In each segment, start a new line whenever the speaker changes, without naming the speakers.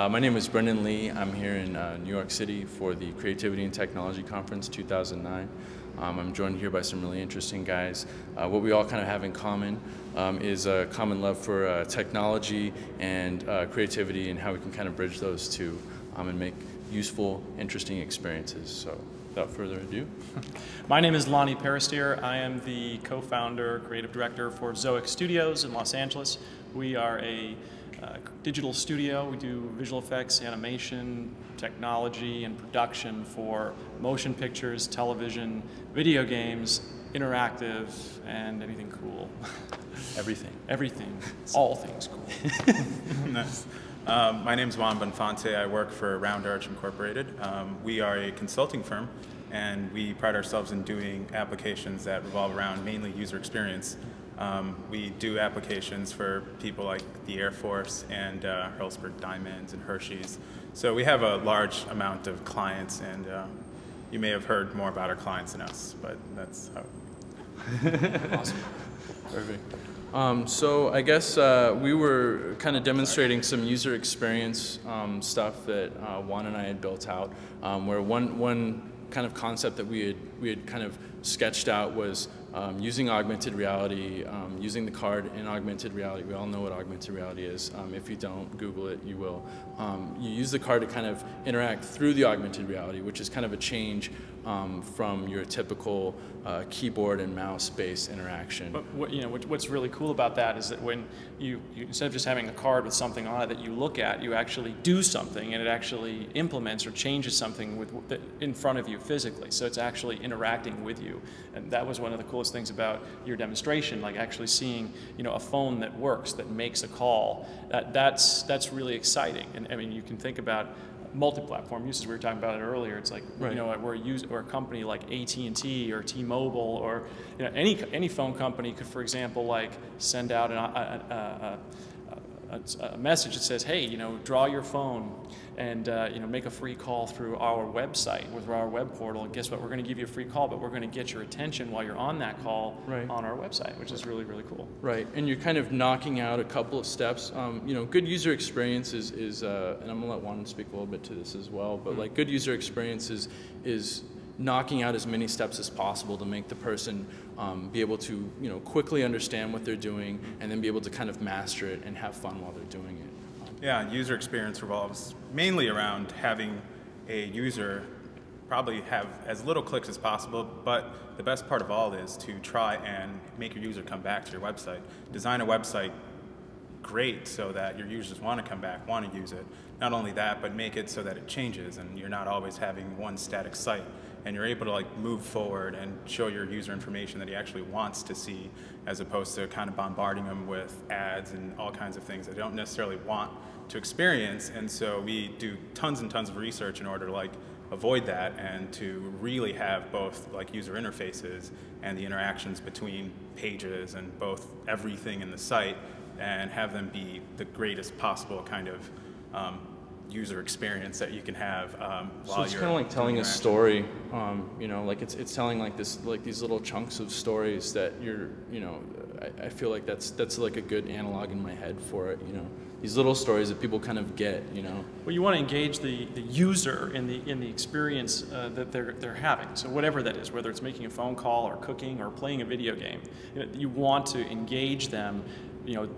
My name is Brenden Lee. I'm here in New York City for the Creativity and Technology Conference 2009. I'm joined here by some really interesting guys. What we all kind of have in common is a common love for technology and creativity, and how we can kind of bridge those two and make useful, interesting experiences. So without further ado.
My name is Loni Peristere. I am the co-founder, creative director for Zoic Studios in Los Angeles. We are a digital studio. We do visual effects, animation, technology, and production for motion pictures, television, video games, interactive, and anything cool.
Everything.
Everything. All things cool.
Nice. My name is Juan Bonfante. I work for Round Arch Incorporated. We are a consulting firm, and we pride ourselves in doing applications that revolve around mainly user experience. We do applications for people like the Air Force and Hurlsberg Diamonds and Hershey's. So we have a large amount of clients, and you may have heard more about our clients than us, but that's how.
Awesome. Perfect. So I guess we were kind of demonstrating some user experience stuff that Juan and I had built out, where one kind of concept that we had kind of sketched out was using augmented reality, using the card in augmented reality. We all know what augmented reality is. If you don't, Google it, you will. You use the card to kind of interact through the augmented reality, which is kind of a change from your typical keyboard and mouse-based interaction.
But what's really cool about that is that when you instead of just having a card with something on it that you look at, you actually do something, and it actually implements or changes something in front of you physically. So it's actually interacting with you, and that was one of the coolest things about your demonstration, like actually seeing a phone that works, that makes a call. That's really exciting. And I mean, you can think about multi-platform uses. We were talking about it earlier. It's like,
right.
We're a company like AT&T or T-Mobile, or any phone company could, for example, like send out a message that says, hey, draw your phone and make a free call through our website, through our web portal, and guess what? We're going to give you a free call, but we're going to get your attention while you're on that call on our website, which is really, really cool.
Right, and you're kind of knocking out a couple of steps. Good user experience is and I'm going to let Juan speak a little bit to this as well, but like good user experience is knocking out as many steps as possible to make the person be able to quickly understand what they're doing, and then be able to kind of master it and have fun while they're doing it.
Yeah, user experience revolves mainly around having a user probably have as little clicks as possible, but the best part of all is to try and make your user come back to your website. Design a website great so that your users want to come back, want to use it. Not only that, but make it so that it changes and you're not always having one static site, and you're able to move forward and show your user information that he actually wants to see, as opposed to kind of bombarding them with ads and all kinds of things they don't necessarily want to experience. And so we do tons and tons of research in order to avoid that, and to really have both user interfaces and the interactions between pages and both everything in the site, and have them be the greatest possible kind of user experience that you can have while you're.
So it's kind of like telling a story, it's telling these little chunks of stories that I feel like that's like a good analog in my head for it, these little stories that people kind of get,
Well, you want to engage the user in the experience that they're having. So whatever that is, whether it's making a phone call or cooking or playing a video game, you want to engage them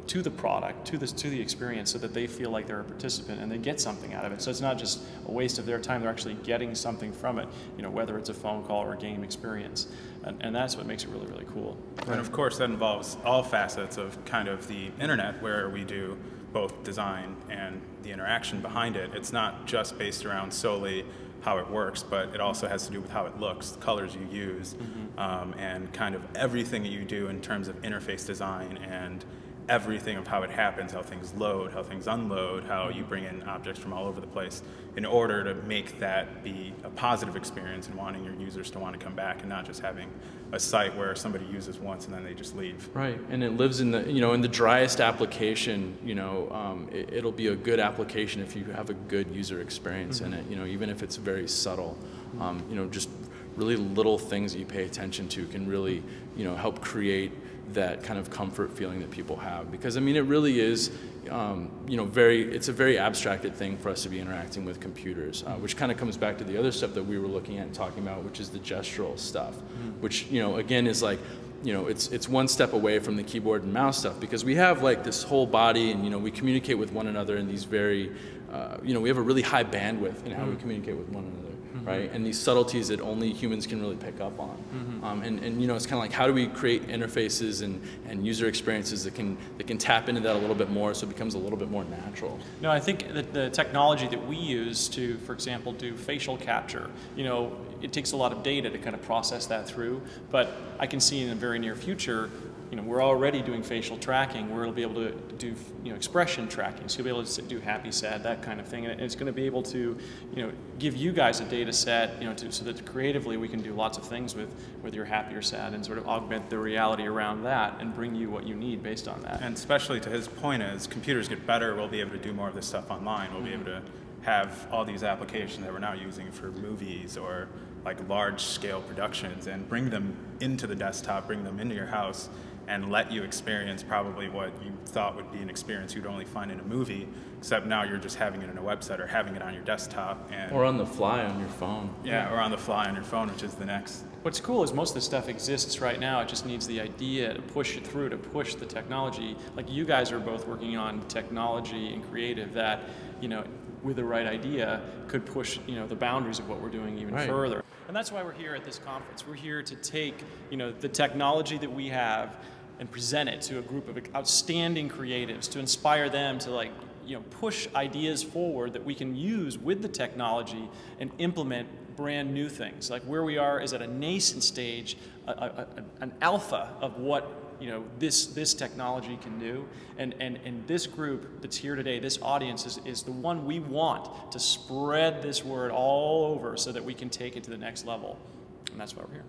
to the product, to the experience, so that they feel like they're a participant and they get something out of it. So it's not just a waste of their time, they're actually getting something from it, whether it's a phone call or a game experience. And that's what makes it really, really cool.
And of course that involves all facets of kind of the internet, where we do both design and the interaction behind it. It's not just based around solely how it works, but it also has to do with how it looks, the colors you use, and kind of everything that you do in terms of interface design, and everything of how it happens, how things load, how things unload, how you bring in objects from all over the place, in order to make that be a positive experience and wanting your users to want to come back, and not just having a site where somebody uses once and then they just leave.
Right, and it lives in the in the driest application. It'll be a good application if you have a good user experience in it. Even if it's very subtle. Just really little things that you pay attention to can really, you know, help create that kind of comfort feeling that people have. Because I mean, it really is, you know, it's a very abstracted thing for us to be interacting with computers, which kind of comes back to the other stuff that we were looking at and talking about, which is the gestural stuff, which, you know, again is like, you know, it's one step away from the keyboard and mouse stuff, because we have like this whole body, and, you know, we communicate with one another in these very, you know, we have a really high bandwidth in how we communicate with one another. Right, and these subtleties that only humans can really pick up on, and you know, it's kind of like, how do we create interfaces and user experiences that can tap into that a little bit more, so it becomes a little bit more natural.
No, I think that the technology that we use to, for example, do facial capture, you know, it takes a lot of data to kind of process that through. But I can see in the very near future, you know, we're already doing facial tracking, where it'll be able to do, you know, expression tracking. So you'll be able to do happy, sad, that kind of thing, and it's going to be able to, you know, give you guys a data set, you know, so that creatively we can do lots of things with whether you're happy or sad, and sort of augment the reality around that and bring you what you need based on that.
And especially to his point, as computers get better, we'll be able to do more of this stuff online. We'll be able to have all these applications that we're now using for movies or like large-scale productions, and bring them into the desktop, bring them into your house, and let you experience probably what you thought would be an experience you'd only find in a movie, except now you're just having it in a website or having it on your desktop.
Or on the fly on your phone.
Yeah, or on the fly on your phone, which is the next.
What's cool is most of the stuff exists right now. It just needs the idea to push it through, to push the technology. Like you guys are both working on technology and creative that, you know, with the right idea could push, you know, the boundaries of what we're doing even further. And that's why we're here at this conference. We're here to take, you know, the technology that we have and present it to a group of outstanding creatives, to inspire them to, like, you know, push ideas forward that we can use with the technology and implement brand new things. Like where we are is at a nascent stage, an alpha of what, you know, this technology can do, and this group that's here today, this audience is the one we want to spread this word all over so that we can take it to the next level, and that's why we're here.